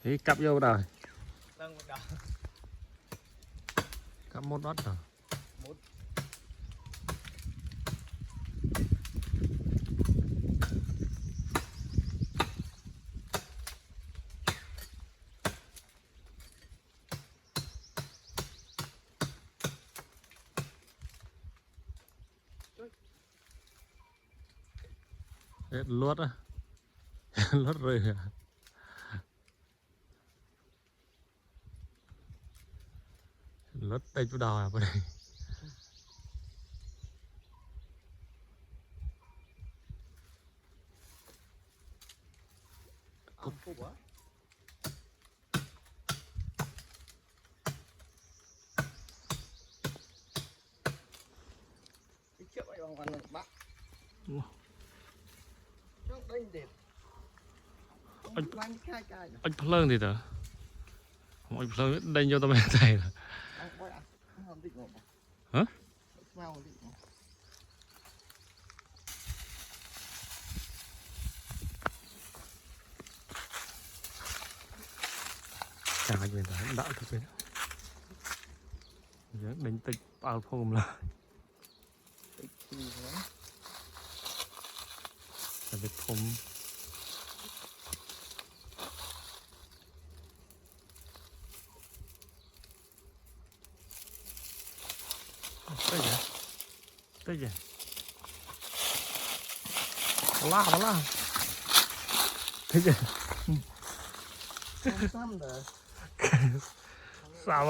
Thì cặp vô rồi. Đang một đảo. Cặp một đót rồi. Một. Hết luốt á. Luốt rồi à. Luốt tay chú đào à bên đây. Không phục á. Cái chiếc ấy bằng ăn bác. Nó đánh đẹp. Anh khai cài. Anh phơi thì tớ. Không anh phơi đây vô tao mẹ thầy rồi. Anh quay à? Không định ngộ. Hả? Mau định ngộ. Chàng anh mình đã đạo thực bên. Giờ đánh tịch bao phôm là. Tích chi nữa. Là việc phôm. Tới giờ. Tới giờ. Lá. Tới giờ. Không xăm được. Sao mà